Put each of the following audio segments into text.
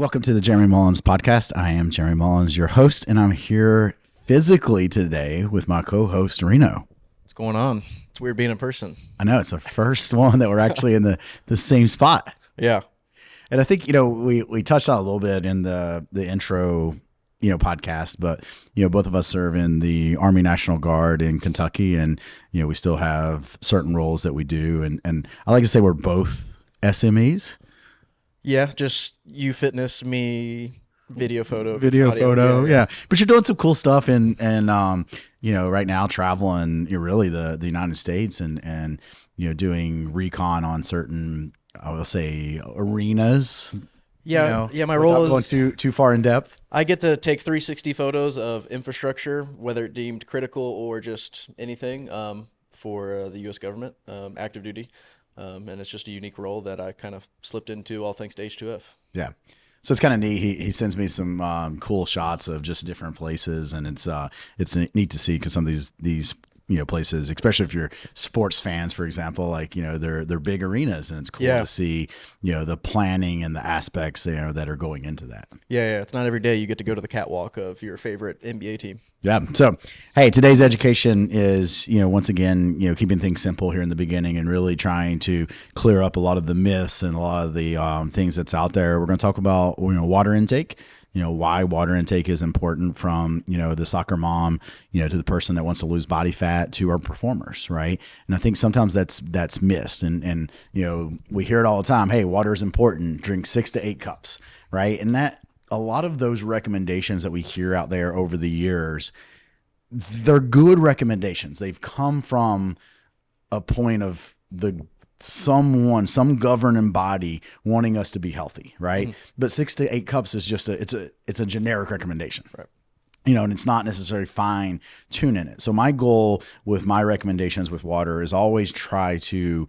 Welcome to the Jeremy Mullins podcast. I am Jeremy Mullins, your host, and I'm here physically today with my co-host, Reno. What's going on? It's weird being in person. I know, it's the first one that we're actually in the same spot. Yeah. And I think, we touched on a little bit in the intro, podcast, but, both of us serve in the Army National Guard in Kentucky, and, we still have certain roles that we do. And I like to say we're both SMEs. Yeah, just you fitness, me video photo. Yeah. But you're doing some cool stuff and right now traveling, you're really the United States and doing recon on certain, I will say, arenas. Yeah, my role is going too far in depth. I get to take 360 photos of infrastructure, whether it deemed critical or just anything, for the U.S. government, active duty. And it's just a unique role that I kind of slipped into, all thanks to H2F. Yeah. So it's kind of neat. He sends me some cool shots of just different places, and it's neat to see because some of these places, especially if you're sports fans, for example, like they're big arenas, and it's cool to see the planning and the aspects that are going into that. Yeah. It's not every day you get to go to the catwalk of your favorite NBA team. Yeah. So, hey, today's education is, once again, keeping things simple here in the beginning and really trying to clear up a lot of the myths and a lot of the things that's out there. We're going to talk about, water intake, why water intake is important from, the soccer mom, to the person that wants to lose body fat to our performers. Right. And I think sometimes that's missed. And we hear it all the time. Hey, water is important. Drink 6 to 8 cups. Right. And that, a lot of those recommendations that we hear out there over the years, they're good recommendations. They've come from a point of some governing body wanting us to be healthy, right? Mm-hmm. But 6 to 8 cups is just it's a generic recommendation. Right. And it's not necessarily fine tuning it. So my goal with my recommendations with water is always try to,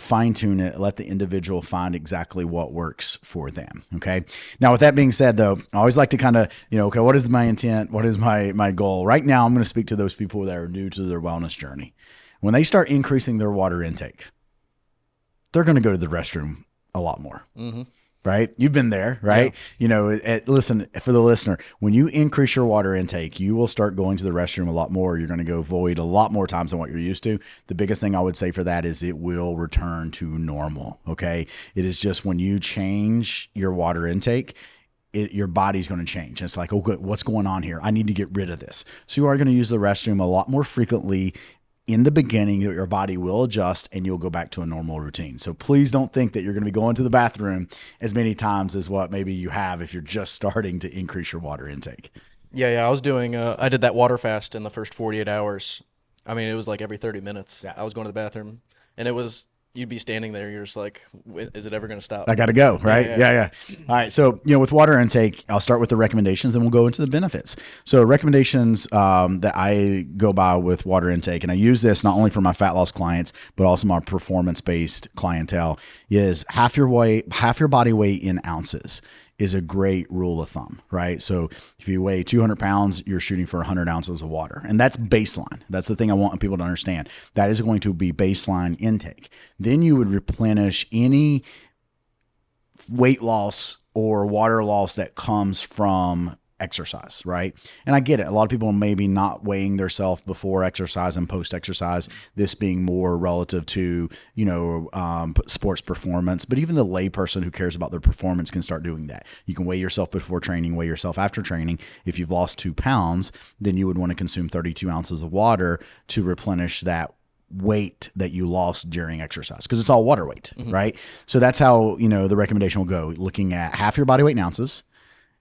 fine tune it, let the individual find exactly what works for them. Okay. Now, with that being said, though, I always like to kind of, okay, what is my intent? What is my goal? Right now, I'm going to speak to those people that are new to their wellness journey. When they start increasing their water intake, they're going to go to the restroom a lot more. Mm-hmm. Right? You've been there, right? Yeah. Listen, for the listener, when you increase your water intake, you will start going to the restroom a lot more. You're going to go void a lot more times than what you're used to. The biggest thing I would say for that is it will return to normal. Okay. It is just when you change your water intake, your body's going to change. And it's like, okay, what's going on here? I need to get rid of this. So you are going to use the restroom a lot more frequently. In the beginning, your body will adjust and you'll go back to a normal routine. So please don't think that you're going to be going to the bathroom as many times as what maybe you have if you're just starting to increase your water intake. Yeah. I was doing, I did that water fast in the first 48 hours. I mean, it was like every 30 minutes. Yeah. I was going to the bathroom and you'd be standing there. You're just like, is it ever going to stop? I got to go, right? Yeah. All right. So, with water intake, I'll start with the recommendations and we'll go into the benefits. So recommendations that I go by with water intake, and I use this not only for my fat loss clients, but also my performance-based clientele, is half your body weight in ounces is a great rule of thumb, right? So if you weigh 200 pounds, you're shooting for 100 ounces of water. And that's baseline. That's the thing I want people to understand. That is going to be baseline intake. Then you would replenish any weight loss or water loss that comes from exercise, right? And I get it. A lot of people may be not weighing themselves before exercise and post exercise, this being more relative to, sports performance. But even the lay person who cares about their performance can start doing that. You can weigh yourself before training, weigh yourself after training. If you've lost 2 pounds, then you would want to consume 32 ounces of water to replenish that weight that you lost during exercise, because it's all water weight, mm-hmm. right? So that's how, the recommendation will go, looking at half your body weight in ounces,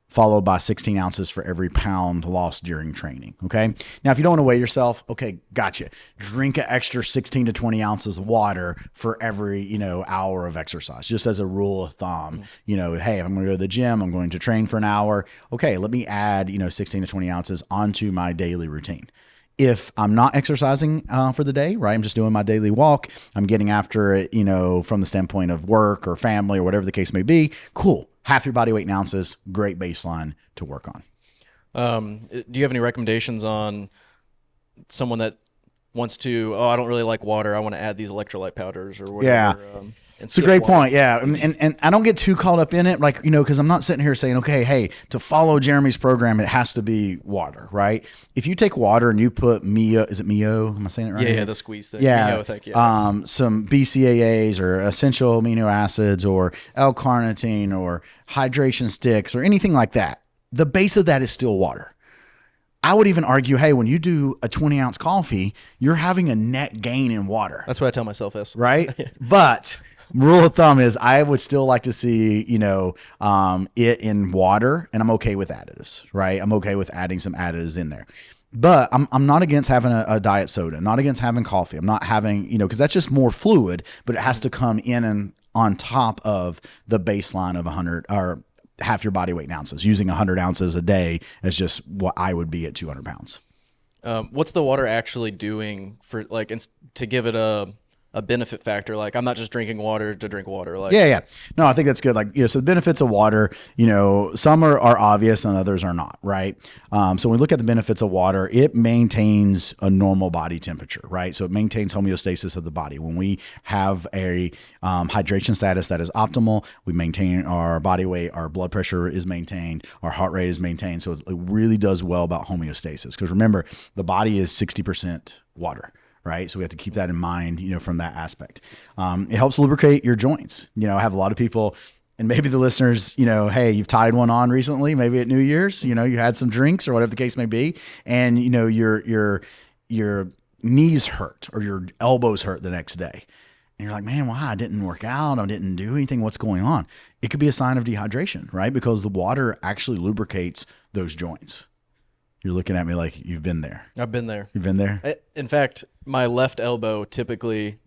followed by 16 ounces for every pound lost during training. Okay. Now, if you don't want to weigh yourself, okay, gotcha. Drink an extra 16 to 20 ounces of water for every, hour of exercise, just as a rule of thumb. Hey, I'm going to go to the gym, I'm going to train for an hour. Okay, let me add, 16 to 20 ounces onto my daily routine. If I'm not exercising for the day, right, I'm just doing my daily walk, I'm getting after it, from the standpoint of work or family or whatever the case may be, cool. Half your body weight in ounces, great baseline to work on. Do you have any recommendations on someone that wants to, I don't really like water, I want to add these electrolyte powders or whatever? It's a great point. Yeah. And I don't get too caught up in it, like, because I'm not sitting here saying, okay, hey, to follow Jeremy's program, it has to be water, right? If you take water and you put is it Mio? Am I saying it right? Yeah, the squeeze thing. Yeah. Mio, I think, yeah. Some BCAAs or essential amino acids or L-carnitine or hydration sticks or anything like that, the base of that is still water. I would even argue, hey, when you do a 20-ounce coffee, you're having a net gain in water. That's what I tell myself is. Right? But rule of thumb is I would still like to see, it in water, and I'm okay with additives, right? I'm okay with adding some additives in there. But I'm not against having a diet soda, not against having coffee. I'm not having, because that's just more fluid, but it has to come in and on top of the baseline of 100 or half your body weight in ounces. Using 100 ounces a day is just what I would be at 200 pounds. What's the water actually doing for to give it a benefit factor? Like, I'm not just drinking water to drink water. Like, yeah. No, I think that's good. Like, so the benefits of water, some are obvious and others are not, right? So when we look at the benefits of water, it maintains a normal body temperature, right? So it maintains homeostasis of the body. When we have a hydration status that is optimal, we maintain our body weight, our blood pressure is maintained, our heart rate is maintained. So it really does well about homeostasis. Because remember, the body is 60% water. Right. So we have to keep that in mind, from that aspect. It helps lubricate your joints. I have a lot of people, and maybe the listeners, hey, you've tied one on recently, maybe at New Year's, you had some drinks or whatever the case may be. And, your knees hurt or your elbows hurt the next day. And you're like, man, why? I didn't work out. I didn't do anything. What's going on? It could be a sign of dehydration, right? Because the water actually lubricates those joints. You're looking at me like you've been there. I've been there. You've been there? In fact, my left elbow typically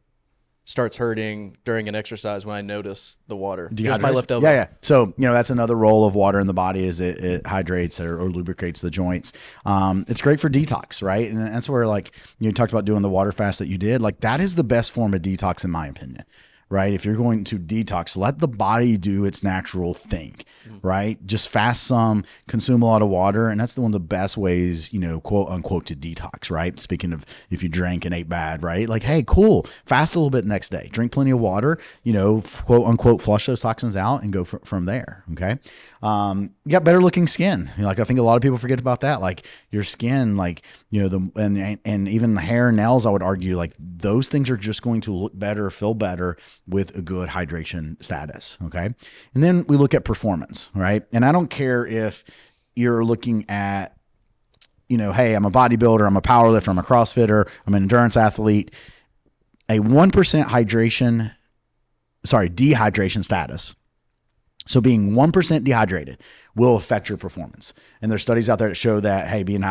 starts hurting during an exercise when I notice the water. Just my left elbow. Yeah. So, that's another role of water in the body is it hydrates or lubricates the joints. It's great for detox, right? And that's where, like, you talked about doing the water fast that you did. Like, that is the best form of detox, in my opinion. Right? If you're going to detox, let the body do its natural thing, right? Just fast some, consume a lot of water. And that's one of the best ways, quote unquote, to detox, right? Speaking of if you drank and ate bad, right? Like, hey, cool. Fast a little bit next day. Drink plenty of water, quote unquote, flush those toxins out and go from there. Okay. You got better looking skin. I think a lot of people forget about that. Like your skin, like, and even the hair and nails, I would argue, like those things are just going to look better, feel better with a good hydration status. Okay. And then we look at performance, right? And I don't care if you're looking at, hey, I'm a bodybuilder, I'm a powerlifter, I'm a CrossFitter, I'm an endurance athlete. A 1% dehydration status. So being 1% dehydrated will affect your performance. And there's studies out there that show that, hey, being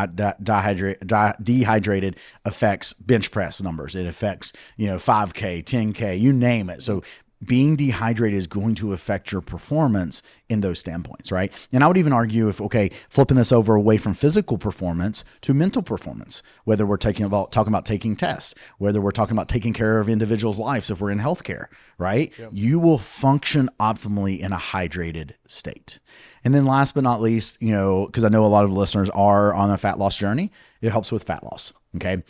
dehydrated affects bench press numbers. It affects, 5K, 10K, you name it. So being dehydrated is going to affect your performance in those standpoints, right? And I would even argue flipping this over away from physical performance to mental performance, whether we're talking about taking tests, whether we're talking about taking care of individuals' lives if we're in healthcare, right? Yep. You will function optimally in a hydrated state. And then last but not least, because I know a lot of listeners are on a fat loss journey, it helps with fat loss, okay?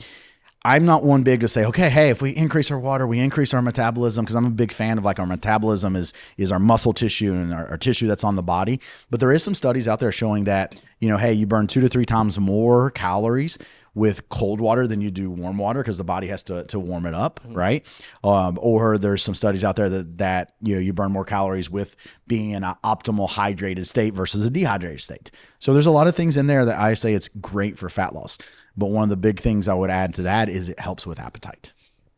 I'm not one big to say, okay, hey, if we increase our water, we increase our metabolism, because I'm a big fan of like our metabolism is our muscle tissue and our tissue that's on the body. But there is some studies out there showing that, hey, you burn 2 to 3 times more calories with cold water than you do warm water because the body has to warm it up, right? Or there's some studies out there that you burn more calories with being in an optimal hydrated state versus a dehydrated state. So there's a lot of things in there that I say it's great for fat loss. But one of the big things I would add to that is it helps with appetite,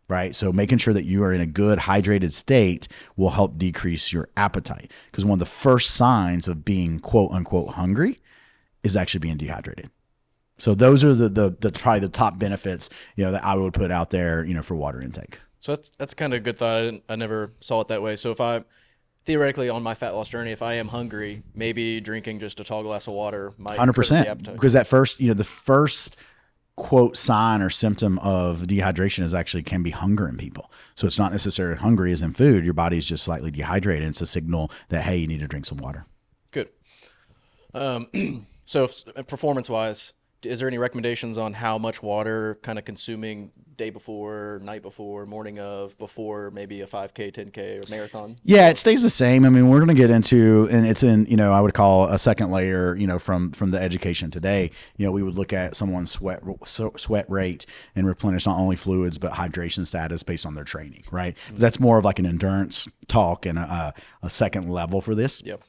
right? So making sure that you are in a good hydrated state will help decrease your appetite, because one of the first signs of being quote unquote hungry is actually being dehydrated. So those are the probably the top benefits, that I would put out there, for water intake. So that's kind of a good thought. I never saw it that way. So if I theoretically on my fat loss journey, if I am hungry, maybe drinking just a tall glass of water might 100%, because that first, the first quote sign or symptom of dehydration can be hunger in people. So it's not necessarily hungry as in food. Your body's just slightly dehydrated. It's a signal that, hey, you need to drink some water. Good. So performance wise, is there any recommendations on how much water kind of consuming day before, night before, morning of, before maybe a 5K, 10K, or marathon? Yeah, it stays the same. I mean, we're going to get into, and it's in, I would call a second layer, from the education today. We would look at someone's sweat rate and replenish not only fluids but hydration status based on their training, right? Mm-hmm. That's more of like an endurance talk and a second level for this. Yep.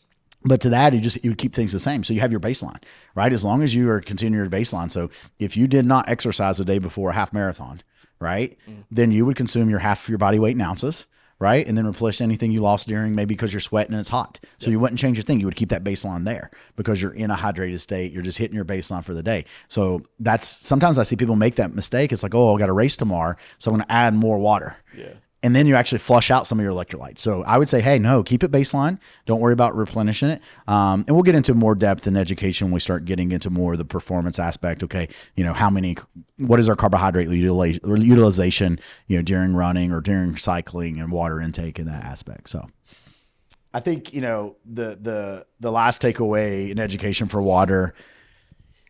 But to that, you would keep things the same. So you have your baseline, right? As long as you are continuing your baseline. So if you did not exercise the day before a half marathon, right, then you would consume your half of your body weight in ounces, right? And then replenish anything you lost during, maybe because you're sweating and it's hot. So you wouldn't change a thing. You would keep that baseline there because you're in a hydrated state. You're just hitting your baseline for the day. So sometimes I see people make that mistake. It's like, oh, I got a race tomorrow, so I'm going to add more water. Yeah. And then you actually flush out some of your electrolytes. So I would say, hey, no, keep it baseline. Don't worry about replenishing it. And we'll get into more depth in education when we start getting into more of the performance aspect. Okay, what is our carbohydrate utilization, during running or during cycling, and water intake in that aspect. So I think, the last takeaway in education for water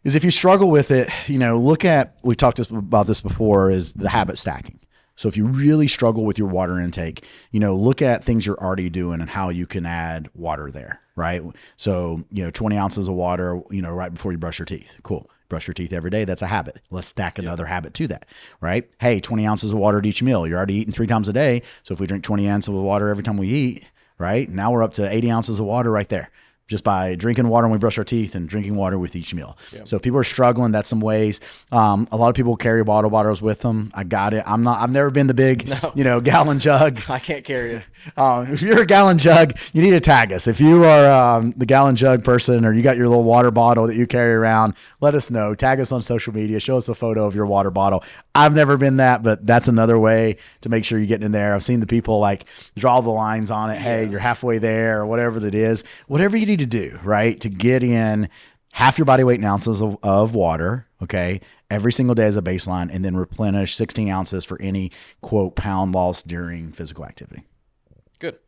is if you struggle with it, look at, we've talked about this before, is the habit stacking. So if you really struggle with your water intake, look at things you're already doing and how you can add water there, right? So, 20 ounces of water, right before you brush your teeth. Cool. Brush your teeth every day. That's a habit. Let's stack another habit to that, right? Hey, 20 ounces of water at each meal. You're already eating 3 times a day. So if we drink 20 ounces of water every time we eat, right? Now we're up to 80 ounces of water right there, just by drinking water when we brush our teeth and drinking water with each meal. Yeah. So if people are struggling, that's some ways. A lot of people carry water bottles with them. I got it. I've never been the big, gallon jug. I can't carry it. If you're a gallon jug, you need to tag us. If you are the gallon jug person, or you got your little water bottle that you carry around, let us know. Tag us on social media. Show us a photo of your water bottle. I've never been that, but that's another way to make sure you're getting in there. I've seen the people like draw the lines on it. Hey, you're halfway there, or whatever that is. Whatever you need to do, right, to get in half your body weight in ounces of water, okay, every single day as a baseline, and then replenish 16 ounces for any, quote, pound loss during physical activity. Good.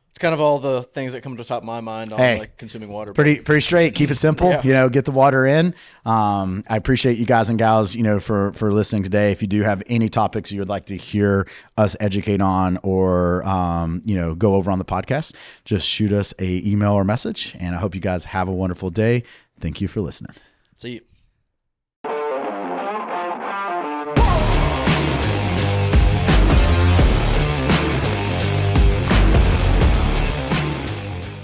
It's kind of all the things that come to the top of my mind on like consuming water. Pretty straight. Keep it simple. Get the water in. I appreciate you guys and gals, for listening today. If you do have any topics you would like to hear us educate on, or go over on the podcast, just shoot us a email or message. And I hope you guys have a wonderful day. Thank you for listening. See you.